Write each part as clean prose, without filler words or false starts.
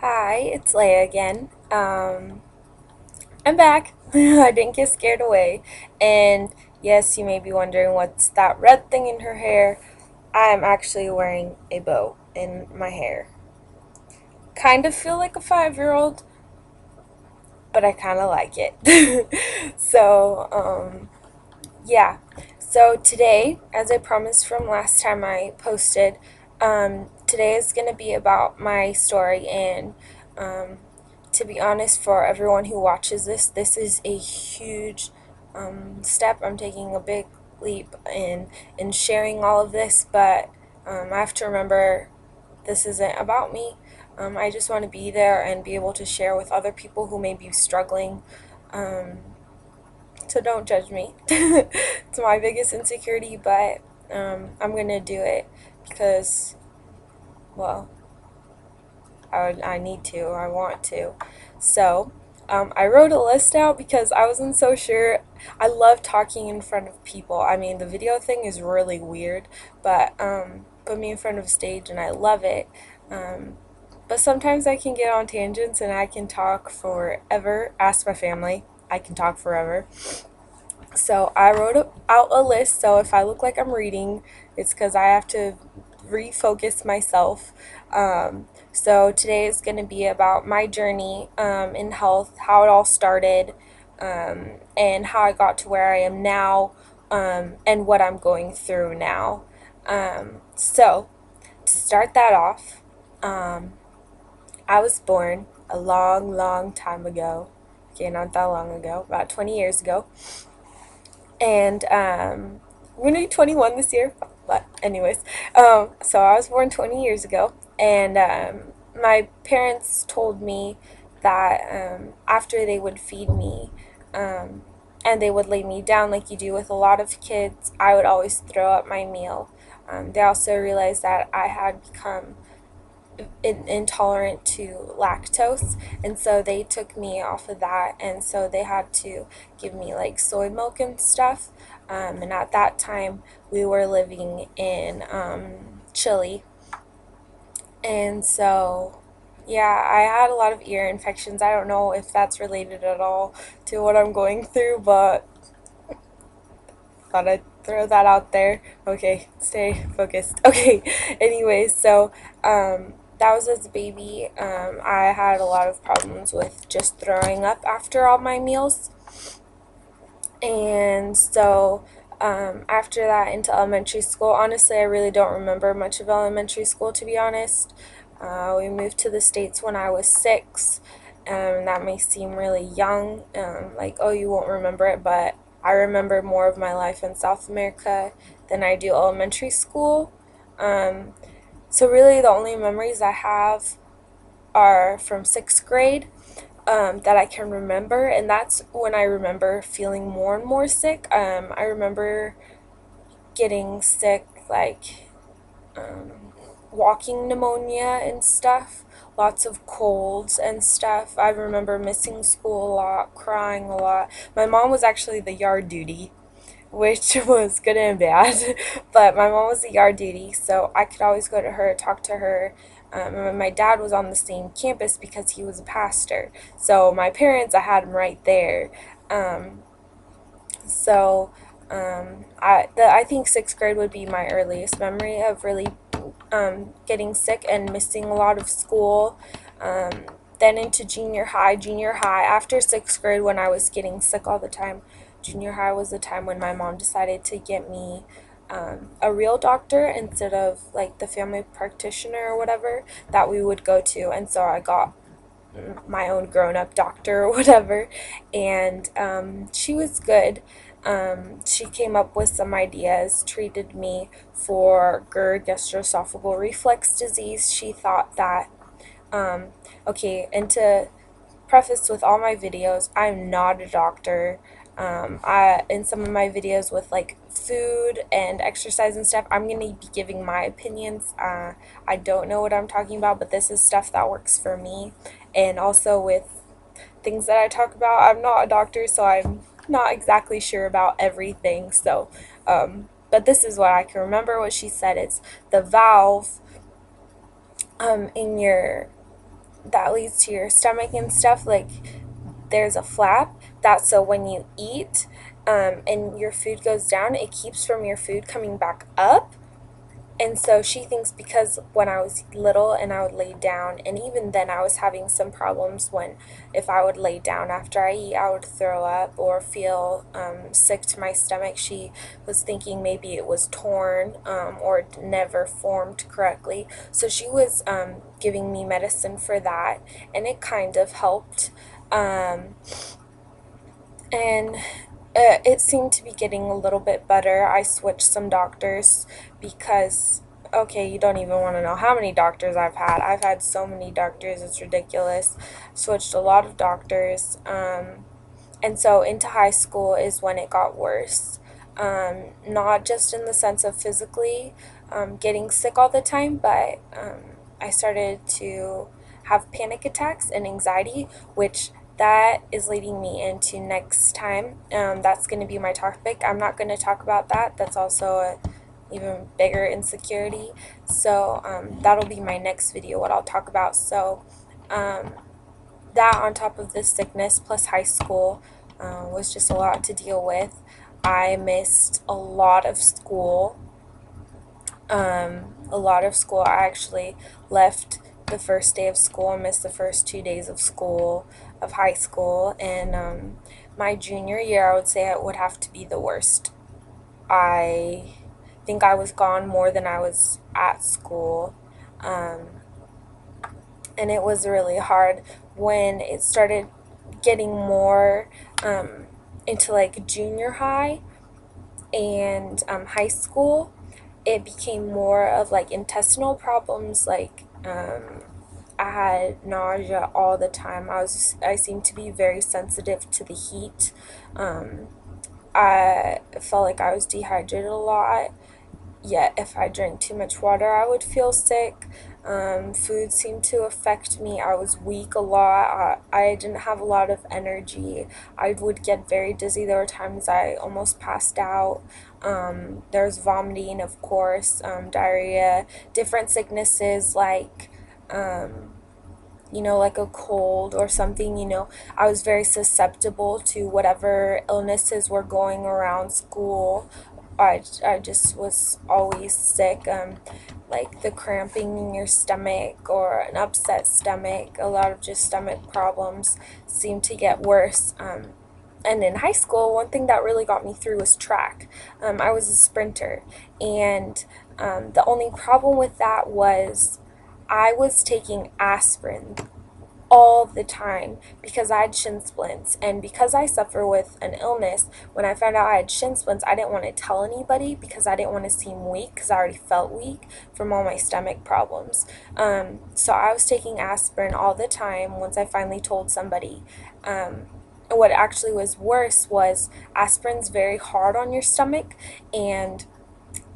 Hi, it's Leia again. I'm back. I didn't get scared away. And yes, you may be wondering what's that red thing in her hair. I'm actually wearing a bow in my hair. Kind of feel like a 5-year-old, but I kind of like it. Yeah. So today, as I promised from last time I posted, today is going to be about my story. And um, to be honest, for everyone who watches this, this is a huge step. I'm taking a big leap in sharing all of this, but I have to remember this isn't about me. I just want to be there and be able to share with other people who may be struggling. Um, so don't judge me. It's my biggest insecurity, but I'm gonna do it because, well, I need to, I want to. So, I wrote a list out because I wasn't so sure. I love talking in front of people. I mean, the video thing is really weird, but put me in front of a stage and I love it. Um, but sometimes I can get on tangents and I can talk forever. Ask my family, I can talk forever. So I wrote out a list. So if I look like I'm reading, it's because I have to refocus myself. So today is going to be about my journey in health, how it all started, and how I got to where I am now, and what I'm going through now. So to start that off, um, I was born a long, long time ago. Okay, not that long ago, about 20 years ago. And I'm gonna be 21 this year. But anyways, so I was born 20 years ago, and my parents told me that after they would feed me, um, and they would lay me down like you do with a lot of kids, I would always throw up my meal. They also realized that I had become intolerant to lactose, and so they took me off of that, and so they had to give me like soy milk and stuff. And at that time we were living in Chile, and so yeah, I had a lot of ear infections. I don't know if that's related at all to what I'm going through, but thought I'd throw that out there. Okay, stay focused. Okay, anyways, so that was as a baby. I had a lot of problems with just throwing up after all my meals. And so after that, into elementary school, honestly, I really don't remember much of elementary school, to be honest. We moved to the States when I was 6. That may seem really young, like, oh, you won't remember it, but I remember more of my life in South America than I do elementary school. Um, so, really, the only memories I have are from 6th grade, that I can remember, and that's when I remember feeling more and more sick. I remember getting sick, like walking pneumonia and stuff, lots of colds and stuff. I remember missing school a lot, crying a lot. My mom was actually the yard duty, which was good and bad. But my mom was the yard duty, so I could always go to her, talk to her. And my dad was on the same campus because he was a pastor. So my parents, I had them right there. Um, so I think 6th grade would be my earliest memory of really getting sick and missing a lot of school. Then into junior high. Junior high, after 6th grade, when I was getting sick all the time, junior high was the time when my mom decided to get me a real doctor instead of like the family practitioner or whatever that we would go to. And so I got my own grown-up doctor or whatever, and she was good. She came up with some ideas, treated me for GERD, gastroesophageal reflux disease. She thought that, um, okay, and to preface with all my videos, I'm not a doctor. In some of my videos with like food and exercise and stuff, I'm gonna be giving my opinions. I don't know what I'm talking about, but this is stuff that works for me. And also with things that I talk about, I'm not a doctor, so I'm not exactly sure about everything. So, but this is what I can remember. What she said is the valve in your that leads to your stomach and stuff, like there's a flap, that's so when you eat and your food goes down, it keeps from your food coming back up. And so she thinks because when I was little and I would lay down, and even then I was having some problems when if I would lay down after I eat, I would throw up or feel sick to my stomach. She was thinking maybe it was torn or it never formed correctly. So she was giving me medicine for that, and it kind of helped. Um, and it seemed to be getting a little bit better. I switched some doctors because, okay, you don't even want to know how many doctors I've had. I've had so many doctors, it's ridiculous. Switched a lot of doctors. And so into high school is when it got worse. Not just in the sense of physically getting sick all the time, but I started to have panic attacks and anxiety, which that is leading me into next time. That's going to be my topic. I'm not going to talk about that. That's also a even bigger insecurity. So that'll be my next video, what I'll talk about. So um, that on top of this sickness plus high school was just a lot to deal with. I missed a lot of school. I actually left the first day of school. I missed the first 2 days of school, of high school, and my junior year, I would say it would have to be the worst. I think I was gone more than I was at school, um, and it was really hard when it started getting more into like junior high and high school. It became more of like intestinal problems, like I had nausea all the time. I seemed to be very sensitive to the heat. um, I felt like I was dehydrated a lot, yet if I drank too much water I would feel sick. Food seemed to affect me. I was weak a lot. I didn't have a lot of energy. I would get very dizzy. There were times I almost passed out. There was vomiting, of course, diarrhea, different sicknesses like like a cold or something. I was very susceptible to whatever illnesses were going around school. I just was always sick, like the cramping in your stomach or an upset stomach, a lot of just stomach problems seemed to get worse. And in high school, one thing that really got me through was track. I was a sprinter, and the only problem with that was I was taking aspirin all the time because I had shin splints. And because I suffer with an illness, when I found out I had shin splints, I didn't want to tell anybody because I didn't want to seem weak because I already felt weak from all my stomach problems. So I was taking aspirin all the time once I finally told somebody. And what actually was worse was aspirin's very hard on your stomach, and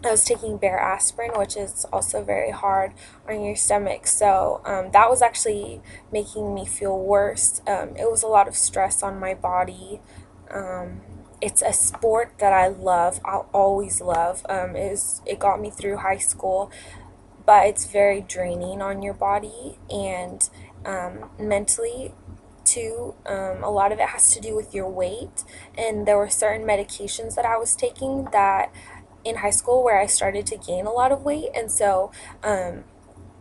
I was taking bare aspirin, which is also very hard on your stomach. So that was actually making me feel worse. It was a lot of stress on my body. It's a sport that I love. I'll always love. It got me through high school, but it's very draining on your body and mentally too. A lot of it has to do with your weight, and there were certain medications that I was taking that in high school where I started to gain a lot of weight, and so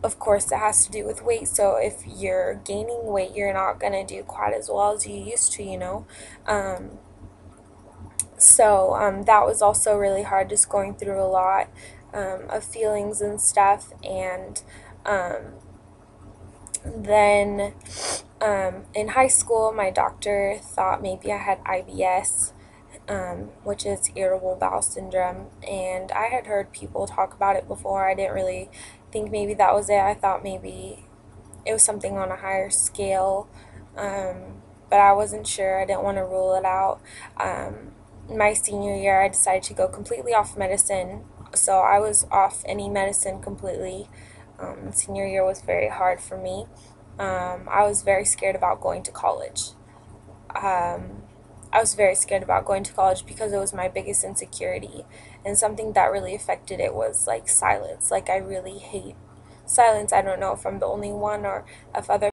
of course it has to do with weight. So if you're gaining weight, you're not gonna do quite as well as you used to. So that was also really hard, just going through a lot of feelings and stuff. And then in high school, my doctor thought maybe I had IBS, which is irritable bowel syndrome, and I had heard people talk about it before. I didn't really think maybe that was it. I thought maybe it was something on a higher scale, but I wasn't sure. I didn't want to rule it out. My senior year, I decided to go completely off medicine, so I was off any medicine completely. Senior year was very hard for me. I was very scared about going to college. Um, I was very scared about going to college because it was my biggest insecurity, and something that really affected it was like silence. Like I really hate silence. I don't know if I'm the only one or if other